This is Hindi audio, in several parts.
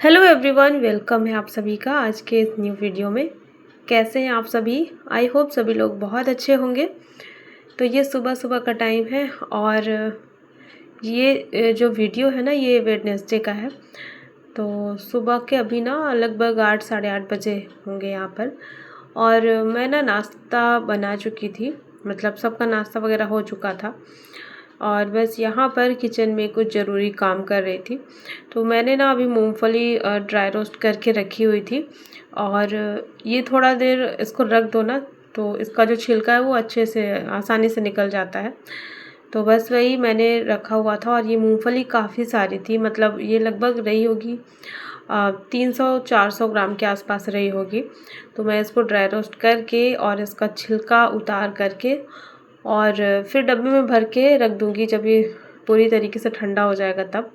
हेलो एवरीवन, वेलकम है आप सभी का आज के इस न्यू वीडियो में। कैसे हैं आप सभी? आई होप सभी लोग बहुत अच्छे होंगे। तो ये सुबह सुबह का टाइम है और ये जो वीडियो है ना, ये वेडनेसडे का है। तो सुबह के अभी ना लगभग 8 साढ़े 8 बजे होंगे यहाँ पर। और मैं ना नाश्ता बना चुकी थी, मतलब सबका नाश्ता वगैरह हो चुका था और बस यहाँ पर किचन में कुछ ज़रूरी काम कर रही थी। तो मैंने ना अभी मूंगफली ड्राई रोस्ट करके रखी हुई थी और ये थोड़ा देर इसको रख दो ना, तो इसका जो छिलका है वो अच्छे से आसानी से निकल जाता है। तो बस वही मैंने रखा हुआ था और ये मूंगफली काफ़ी सारी थी, मतलब ये लगभग रही होगी 300-400 ग्राम के आसपास रही होगी। तो मैं इसको ड्राई रोस्ट करके और इसका छिलका उतार करके और फिर डब्बे में भर के रख दूँगी, जब ये पूरी तरीके से ठंडा हो जाएगा तब।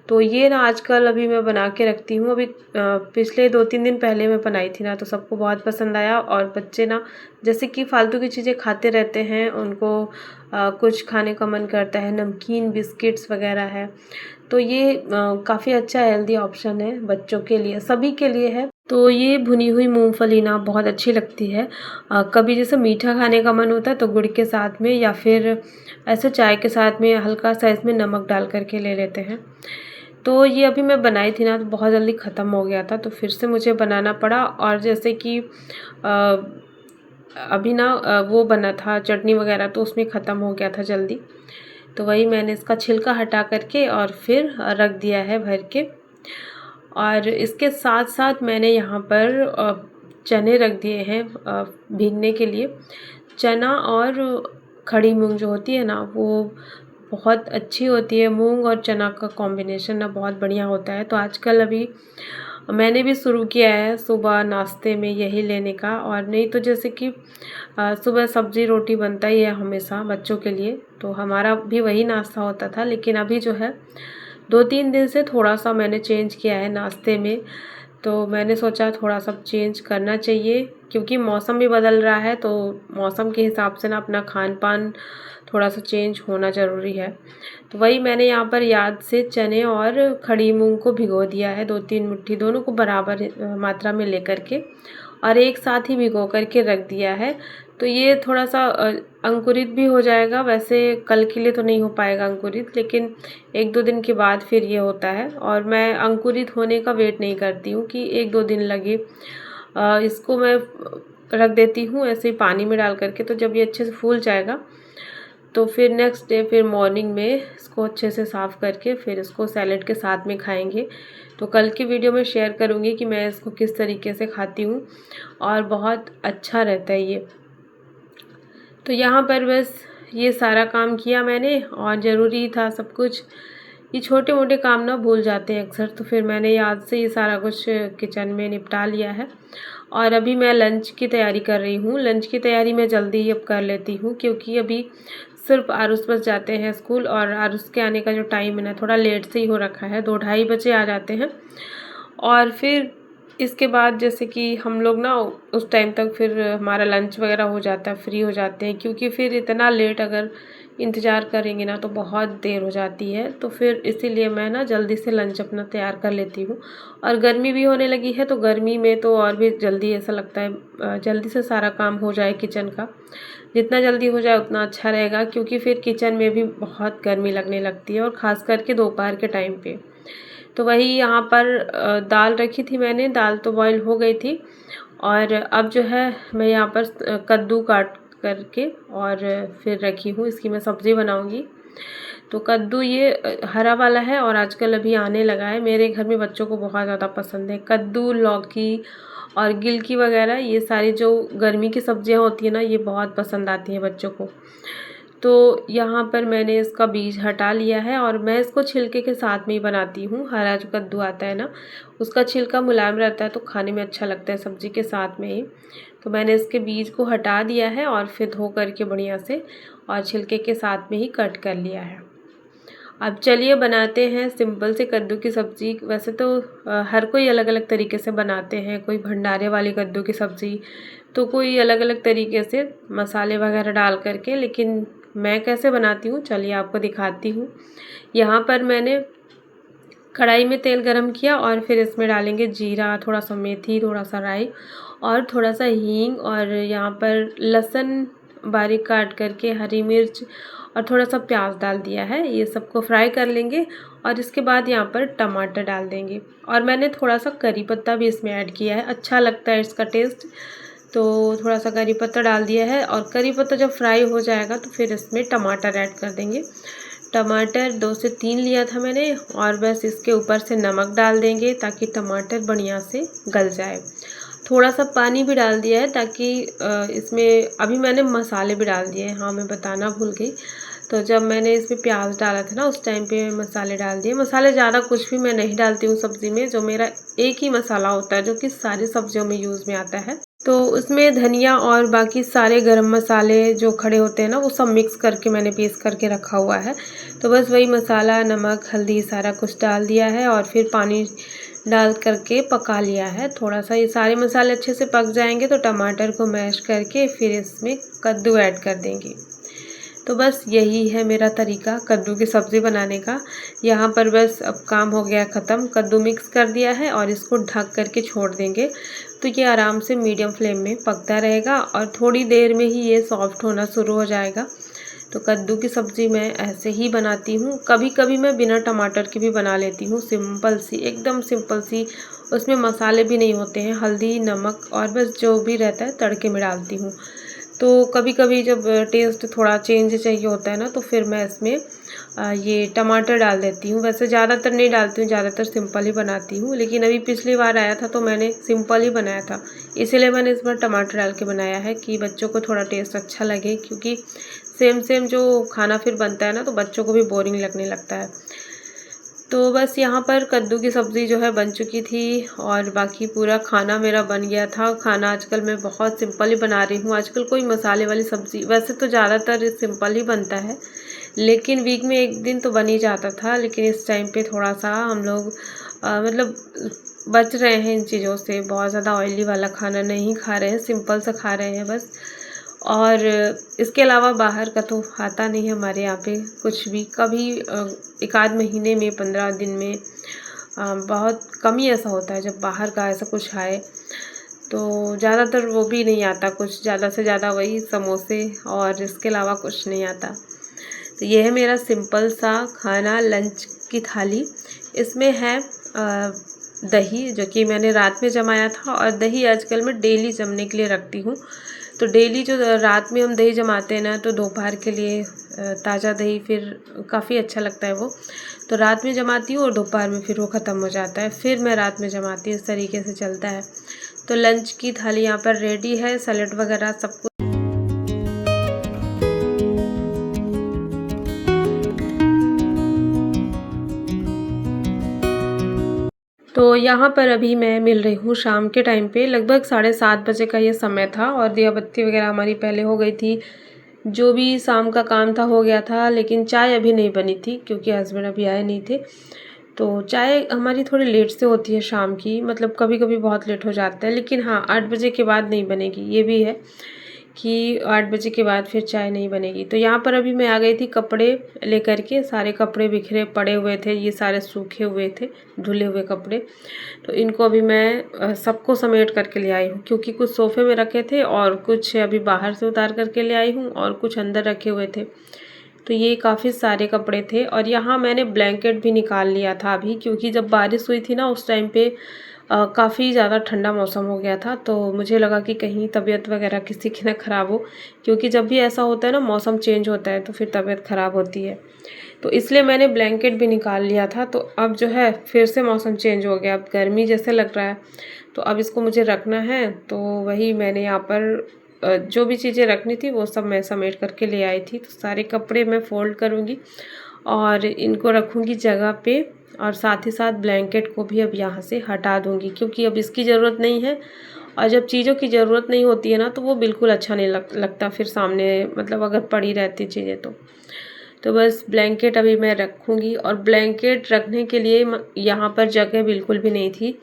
तो ये ना आजकल अभी मैं बना के रखती हूँ। अभी पिछले 2-3 दिन पहले मैं बनाई थी ना, तो सबको बहुत पसंद आया और बच्चे ना जैसे कि फालतू की चीज़ें खाते रहते हैं, उनको कुछ खाने का मन करता है, नमकीन बिस्किट्स वगैरह है। तो ये काफ़ी अच्छा हेल्दी ऑप्शन है बच्चों के लिए, सभी के लिए है। तो ये भुनी हुई मूंगफली ना बहुत अच्छी लगती है। कभी जैसे मीठा खाने का मन होता है तो गुड़ के साथ में, या फिर ऐसे चाय के साथ में हल्का सा इसमें नमक डाल करके ले लेते हैं। तो ये अभी मैं बनाई थी ना, तो बहुत जल्दी ख़त्म हो गया था, तो फिर से मुझे बनाना पड़ा। और जैसे कि अभी ना वो बना था चटनी वगैरह, तो उसमें ख़त्म हो गया था जल्दी। तो वही मैंने इसका छिलका हटा करके और फिर रख दिया है भर के। और इसके साथ साथ मैंने यहाँ पर चने रख दिए हैं भीगने के लिए। चना और खड़ी मूंग जो होती है ना, वो बहुत अच्छी होती है। मूंग और चना का कॉम्बिनेशन ना बहुत बढ़िया होता है। तो आजकल अभी मैंने भी शुरू किया है सुबह नाश्ते में यही लेने का। और नहीं तो जैसे कि सुबह सब्ज़ी रोटी बनता ही है हमेशा बच्चों के लिए, तो हमारा भी वही नाश्ता होता था। लेकिन अभी जो है 2-3 दिन से थोड़ा सा मैंने चेंज किया है नाश्ते में। तो मैंने सोचा थोड़ा सा चेंज करना चाहिए, क्योंकि मौसम भी बदल रहा है, तो मौसम के हिसाब से ना अपना खान पान थोड़ा सा चेंज होना ज़रूरी है। तो वही मैंने यहाँ पर याद से चने और खड़ी मूंग को भिगो दिया है, 2-3 मुट्ठी दोनों को बराबर मात्रा में लेकर के, और एक साथ ही भिगो करके रख दिया है। तो ये थोड़ा सा अंकुरित भी हो जाएगा। वैसे कल के लिए तो नहीं हो पाएगा अंकुरित, लेकिन 1-2 दिन के बाद फिर ये होता है। और मैं अंकुरित होने का वेट नहीं करती हूँ कि 1-2 दिन लगे। इसको मैं रख देती हूँ ऐसे ही पानी में डाल करके। तो जब ये अच्छे से फूल जाएगा तो फिर नेक्स्ट डे फिर मॉर्निंग में इसको अच्छे से साफ़ करके फिर इसको सैलेड के साथ में खाएंगे। तो कल की वीडियो में शेयर करूँगी कि मैं इसको किस तरीके से खाती हूँ, और बहुत अच्छा रहता है ये। तो यहाँ पर बस ये सारा काम किया मैंने, और ज़रूरी था सब कुछ। ये छोटे मोटे काम ना भूल जाते हैं अक्सर, तो फिर मैंने याद से ये सारा कुछ किचन में निपटा लिया है। और अभी मैं लंच की तैयारी कर रही हूँ। लंच की तैयारी मैं जल्दी ही अब कर लेती हूँ, क्योंकि अभी सिर्फ आरुष बस जाते हैं स्कूल, और आरुष के आने का जो टाइम है ना थोड़ा लेट से ही हो रखा है, 2-2:30 बजे आ जाते हैं। और फिर इसके बाद जैसे कि हम लोग ना उस टाइम तक फिर हमारा लंच वगैरह हो जाता है, फ्री हो जाते हैं, क्योंकि फिर इतना लेट अगर इंतज़ार करेंगे ना तो बहुत देर हो जाती है। तो फिर इसीलिए मैं ना जल्दी से लंच अपना तैयार कर लेती हूँ। और गर्मी भी होने लगी है, तो गर्मी में तो और भी जल्दी ऐसा लगता है जल्दी से सारा काम हो जाए किचन का। जितना जल्दी हो जाए उतना अच्छा रहेगा, क्योंकि फिर किचन में भी बहुत गर्मी लगने लगती है, और ख़ास करके दोपहर के टाइम पे। तो वही यहाँ पर दाल रखी थी मैंने, दाल तो बॉईल हो गई थी। और अब जो है मैं यहाँ पर कद्दू काट करके और फिर रखी हूँ, इसकी मैं सब्ज़ी बनाऊँगी। तो कद्दू ये हरा वाला है और आजकल अभी आने लगा है। मेरे घर में बच्चों को बहुत ज़्यादा पसंद है कद्दू, लौकी और गिलकी वगैरह। ये सारी जो गर्मी की सब्जियां होती है ना, ये बहुत पसंद आती हैं बच्चों को। तो यहाँ पर मैंने इसका बीज हटा लिया है, और मैं इसको छिलके के साथ में ही बनाती हूँ। हरा जो कद्दू आता है ना, उसका छिलका मुलायम रहता है, तो खाने में अच्छा लगता है सब्ज़ी के साथ में ही। तो मैंने इसके बीज को हटा दिया है और फिर धो करके बढ़िया से और छिलके के साथ में ही कट कर लिया है। अब चलिए बनाते हैं सिंपल से कद्दू की सब्ज़ी। वैसे तो हर कोई अलग अलग तरीके से बनाते हैं, कोई भंडारे वाली कद्दू की सब्ज़ी, तो कोई अलग अलग तरीके से मसाले वगैरह डाल करके। लेकिन मैं कैसे बनाती हूँ चलिए आपको दिखाती हूँ। यहाँ पर मैंने कढ़ाई में तेल गरम किया और फिर इसमें डालेंगे जीरा, थोड़ा सा मेथी, थोड़ा सा राई और थोड़ा सा हींग और यहाँ पर लहसुन बारीक काट करके, हरी मिर्च और थोड़ा सा प्याज डाल दिया है। ये सबको फ्राई कर लेंगे और इसके बाद यहाँ पर टमाटर डाल देंगे और मैंने थोड़ा सा करी पत्ता भी इसमें ऐड किया है, अच्छा लगता है इसका टेस्ट। तो थोड़ा सा करी पत्ता डाल दिया है और करी पत्ता जब फ्राई हो जाएगा तो फिर इसमें टमाटर ऐड कर देंगे। टमाटर 2 से 3 लिया था मैंने और बस इसके ऊपर से नमक डाल देंगे ताकि टमाटर बढ़िया से गल जाए। थोड़ा सा पानी भी डाल दिया है ताकि इसमें अभी मैंने मसाले भी डाल दिए हैं, हाँ मैं बताना भूल गई। तो जब मैंने इसमें प्याज डाला था ना उस टाइम पे मसाले डाल दिए। मसाले ज़्यादा कुछ भी मैं नहीं डालती हूँ सब्ज़ी में, जो मेरा एक ही मसाला होता है जो कि सारी सब्जियों में यूज़ में आता है। तो उसमें धनिया और बाकी सारे गरम मसाले जो खड़े होते हैं ना वो सब मिक्स करके मैंने पीस करके रखा हुआ है। तो बस वही मसाला, नमक, हल्दी सारा कुछ डाल दिया है और फिर पानी डाल करके पका लिया है। थोड़ा सा ये सारे मसाले अच्छे से पक जाएंगे तो टमाटर को मैश करके फिर इसमें कद्दू ऐड कर देंगे। तो बस यही है मेरा तरीका कद्दू की सब्ज़ी बनाने का। यहाँ पर बस अब काम हो गया ख़त्म, कद्दू मिक्स कर दिया है और इसको ढक करके छोड़ देंगे। तो ये आराम से मीडियम फ्लेम में पकता रहेगा और थोड़ी देर में ही ये सॉफ्ट होना शुरू हो जाएगा। तो कद्दू की सब्ज़ी मैं ऐसे ही बनाती हूँ। कभी कभी मैं बिना टमाटर की भी बना लेती हूँ, सिंपल सी, एकदम सिंपल सी। उसमें मसाले भी नहीं होते हैं, हल्दी, नमक और बस जो भी रहता है तड़के में डालती हूँ। तो कभी कभी जब टेस्ट थोड़ा चेंज चाहिए होता है ना तो फिर मैं इसमें ये टमाटर डाल देती हूँ। वैसे ज़्यादातर नहीं डालती हूँ, ज़्यादातर सिंपल ही बनाती हूँ, लेकिन अभी पिछली बार आया था तो मैंने सिंपल ही बनाया था, इसीलिए मैंने इस बार टमाटर डाल के बनाया है कि बच्चों को थोड़ा टेस्ट अच्छा लगे। क्योंकि सेम सेम जो खाना फिर बनता है ना तो बच्चों को भी बोरिंग लगने लगता है। तो बस यहाँ पर कद्दू की सब्ज़ी जो है बन चुकी थी और बाकी पूरा खाना मेरा बन गया था। खाना आजकल मैं बहुत सिंपल ही बना रही हूँ, आजकल कोई मसाले वाली सब्ज़ी, वैसे तो ज़्यादातर सिंपल ही बनता है, लेकिन वीक में एक दिन तो बन ही जाता था। लेकिन इस टाइम पे थोड़ा सा हम लोग मतलब बच रहे हैं इन चीज़ों से, बहुत ज़्यादा ऑयली वाला खाना नहीं खा रहे हैं, सिंपल सा खा रहे हैं बस। और इसके अलावा बाहर का तो आता नहीं है हमारे यहाँ पे कुछ भी। कभी एक आध महीने में, 15 दिन में बहुत कम ही ऐसा होता है जब बाहर का ऐसा कुछ आए। तो ज़्यादातर वो भी नहीं आता कुछ, ज़्यादा से ज़्यादा वही समोसे और इसके अलावा कुछ नहीं आता। तो ये है मेरा सिंपल सा खाना, लंच की थाली। इसमें है दही, जो कि मैंने रात में जमाया था, और दही आजकल मैं डेली जमने के लिए रखती हूँ। तो डेली जो रात में हम दही जमाते हैं ना तो दोपहर के लिए ताज़ा दही फिर काफ़ी अच्छा लगता है वो। तो रात में जमाती हूँ और दोपहर में फिर वो ख़त्म हो जाता है, फिर मैं रात में जमाती हूँ, इस तरीके से चलता है। तो लंच की थाली यहाँ पर रेडी है, सैलेड वगैरह सब कुछ। तो यहाँ पर अभी मैं मिल रही हूँ शाम के टाइम पे, लगभग 7:30 बजे का ये समय था और दिया बत्ती वगैरह हमारी पहले हो गई थी, जो भी शाम का काम था हो गया था। लेकिन चाय अभी नहीं बनी थी क्योंकि हस्बैंड अभी आए नहीं थे। तो चाय हमारी थोड़ी लेट से होती है शाम की, मतलब कभी कभी बहुत लेट हो जाता है, लेकिन हाँ 8 बजे के बाद नहीं बनेगी, ये भी है कि 8 बजे के बाद फिर चाय नहीं बनेगी। तो यहाँ पर अभी मैं आ गई थी कपड़े लेकर के, सारे कपड़े बिखरे पड़े हुए थे, ये सारे सूखे हुए थे, धुले हुए कपड़े। तो इनको अभी मैं सबको समेट करके ले आई हूँ, क्योंकि कुछ सोफ़े में रखे थे और कुछ अभी बाहर से उतार करके ले आई हूँ और कुछ अंदर रखे हुए थे। तो ये काफ़ी सारे कपड़े थे और यहाँ मैंने ब्लैंकेट भी निकाल लिया था अभी, क्योंकि जब बारिश हुई थी ना उस टाइम पे काफ़ी ज़्यादा ठंडा मौसम हो गया था। तो मुझे लगा कि कहीं तबीयत वगैरह किसी की ना ख़राब हो, क्योंकि जब भी ऐसा होता है ना मौसम चेंज होता है तो फिर तबीयत ख़राब होती है। तो इसलिए मैंने ब्लैंकेट भी निकाल लिया था। तो अब जो है फिर से मौसम चेंज हो गया, अब गर्मी जैसे लग रहा है, तो अब इसको मुझे रखना है। तो वही मैंने यहाँ पर जो भी चीज़ें रखनी थी वो सब मैं समेट करके ले आई थी। तो सारे कपड़े मैं फ़ोल्ड करूँगी और इनको रखूँगी जगह पे, और साथ ही साथ ब्लैंकेट को भी अब यहाँ से हटा दूँगी, क्योंकि अब इसकी ज़रूरत नहीं है। और जब चीज़ों की ज़रूरत नहीं होती है ना तो वो बिल्कुल अच्छा नहीं लगता फिर सामने, मतलब अगर पड़ी रहती चीज़ें तो बस ब्लैंकेट अभी मैं रखूँगी। और ब्लैंकेट रखने के लिए यहाँ पर जगह बिल्कुल भी नहीं थी,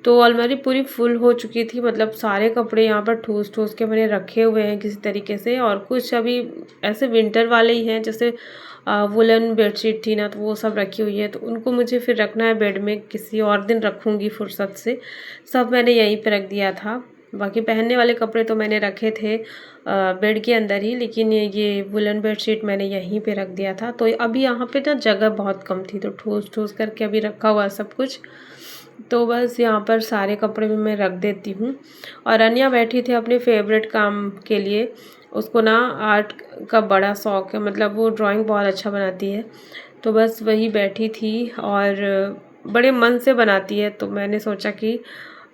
तो अलमारी पूरी फुल हो चुकी थी, मतलब सारे कपड़े यहाँ पर ठूस ठूस के मैंने रखे हुए हैं किसी तरीके से। और कुछ अभी ऐसे विंटर वाले ही हैं, जैसे वुलन बेडशीट थी ना, तो वो सब रखी हुई है, तो उनको मुझे फिर रखना है बेड में, किसी और दिन रखूँगी फुर्सत से। सब मैंने यहीं पे रख दिया था। बाकी पहनने वाले कपड़े तो मैंने रखे थे बेड के अंदर ही, लेकिन ये वुलन बेडशीट मैंने यहीं पे रख दिया था। तो अभी यहाँ पे ना जगह बहुत कम थी, तो ठूस ठूस करके अभी रखा हुआ है सब कुछ। तो बस यहाँ पर सारे कपड़े भी मैं रख देती हूँ। और अनिया बैठी थी अपने फेवरेट काम के लिए। उसको ना आर्ट का बड़ा शौक़ है, मतलब वो ड्राइंग बहुत अच्छा बनाती है। तो बस वही बैठी थी और बड़े मन से बनाती है। तो मैंने सोचा कि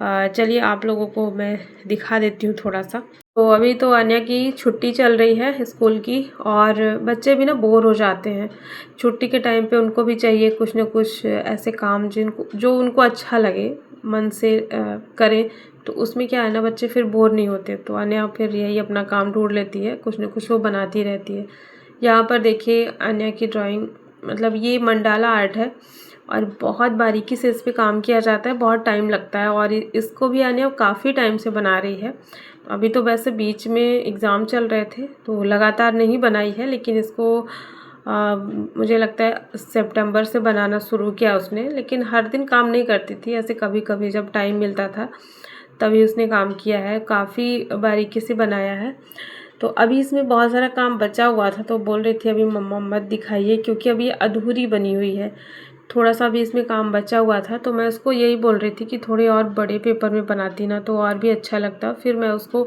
चलिए आप लोगों को मैं दिखा देती हूँ थोड़ा सा। तो अभी तो अनिया की छुट्टी चल रही है स्कूल की, और बच्चे भी ना बोर हो जाते हैं छुट्टी के टाइम पे। उनको भी चाहिए कुछ न कुछ ऐसे काम जो उनको अच्छा लगे, मन से करें। तो उसमें क्या है ना, बच्चे फिर बोर नहीं होते। तो अनिया फिर यही अपना काम ढूंढ लेती है, कुछ न कुछ वो बनाती रहती है। यहाँ पर देखिए अनिया की ड्राइंग, मतलब ये मंडाला आर्ट है और बहुत बारीकी से इस पे काम किया जाता है, बहुत टाइम लगता है। और इसको भी अनिया काफ़ी टाइम से बना रही है। अभी तो वैसे बीच में एग्ज़ाम चल रहे थे तो लगातार नहीं बनाई है, लेकिन इसको मुझे लगता है सितंबर से बनाना शुरू किया उसने। लेकिन हर दिन काम नहीं करती थी, ऐसे कभी कभी जब टाइम मिलता था तभी उसने काम किया है, काफ़ी बारीकी से बनाया है। तो अभी इसमें बहुत सारा काम बचा हुआ था, तो बोल रही थी अभी मम्मा मत दिखाइए, क्योंकि अभी अधूरी बनी हुई है। थोड़ा सा भी इसमें काम बचा हुआ था, तो मैं उसको यही बोल रही थी कि थोड़े और बड़े पेपर में बनाती ना तो और भी अच्छा लगता, फिर मैं उसको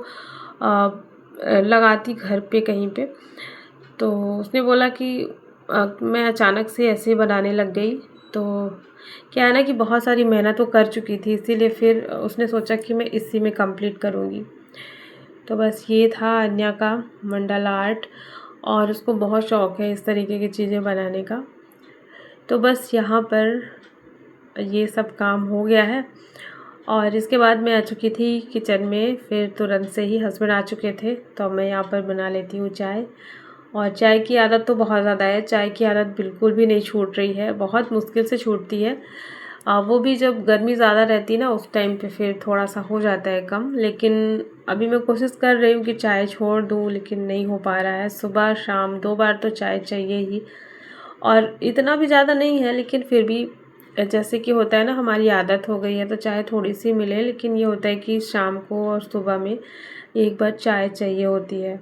लगाती घर पे कहीं पे। तो उसने बोला कि मैं अचानक से ऐसे बनाने लग गई। तो क्या है ना कि बहुत सारी मेहनत वो कर चुकी थी, इसीलिए फिर उसने सोचा कि मैं इसी में कंप्लीट करूँगी। तो बस ये था अनिया का मंडाला आर्ट, और उसको बहुत शौक़ है इस तरीके की चीज़ें बनाने का। तो बस यहाँ पर ये सब काम हो गया है, और इसके बाद मैं आ चुकी थी किचन में। फिर तुरंत से ही हस्बैंड आ चुके थे, तो मैं यहाँ पर बना लेती हूँ चाय। और चाय की आदत तो बहुत ज़्यादा है, चाय की आदत बिल्कुल भी नहीं छूट रही है, बहुत मुश्किल से छूटती है। वो भी जब गर्मी ज़्यादा रहती है ना, उस टाइम पे फिर थोड़ा सा हो जाता है कम। लेकिन अभी मैं कोशिश कर रही हूँ कि चाय छोड़ दूँ, लेकिन नहीं हो पा रहा है। सुबह शाम 2 बार तो चाय चाहिए ही, और इतना भी ज़्यादा नहीं है, लेकिन फिर भी जैसे कि होता है ना, हमारी आदत हो गई है तो चाहे थोड़ी सी मिले, लेकिन ये होता है कि शाम को और सुबह में एक बार चाय चाहिए होती है।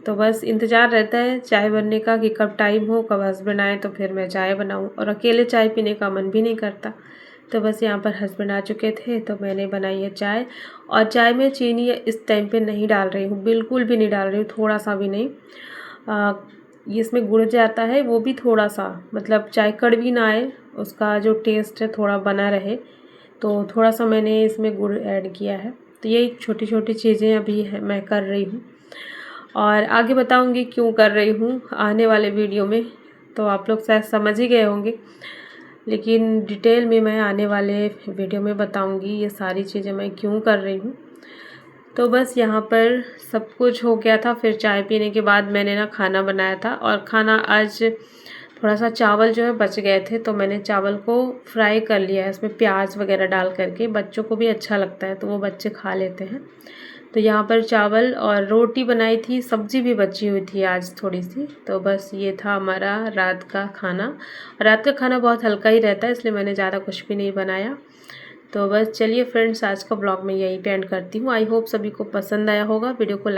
तो बस इंतज़ार रहता है चाय बनने का कि कब टाइम हो, कब हस्बैंड आए तो फिर मैं चाय बनाऊं, और अकेले चाय पीने का मन भी नहीं करता। तो बस यहाँ पर हस्बैंड आ चुके थे तो मैंने बनाई है चाय। और चाय में चीनी इस टाइम पे नहीं डाल रही हूँ, बिल्कुल भी नहीं डाल रही हूँ, थोड़ा सा भी नहीं। ये इसमें गुड़ जाता है, वो भी थोड़ा सा, मतलब चाय कड़वी ना आए, उसका जो टेस्ट है थोड़ा बना रहे, तो थोड़ा सा मैंने इसमें गुड़ ऐड किया है। तो यही छोटी छोटी चीज़ें अभी मैं कर रही हूँ, और आगे बताऊंगी क्यों कर रही हूँ आने वाले वीडियो में। तो आप लोग शायद समझ ही गए होंगे, लेकिन डिटेल में मैं आने वाले वीडियो में बताऊंगी ये सारी चीज़ें मैं क्यों कर रही हूँ। तो बस यहाँ पर सब कुछ हो गया था। फिर चाय पीने के बाद मैंने ना खाना बनाया था, और खाना आज थोड़ा सा चावल जो है बच गए थे, तो मैंने चावल को फ्राई कर लिया है, इसमें प्याज वगैरह डाल करके। बच्चों को भी अच्छा लगता है तो वो बच्चे खा लेते हैं। तो यहाँ पर चावल और रोटी बनाई थी, सब्जी भी बची हुई थी आज थोड़ी सी। तो बस ये था हमारा रात का खाना। रात का खाना बहुत हल्का ही रहता है, इसलिए मैंने ज़्यादा कुछ भी नहीं बनाया। तो बस चलिए फ्रेंड्स, आज का ब्लॉग मैं यहीं पे एंड करती हूँ। आई होप सभी को पसंद आया होगा। वीडियो को लाइक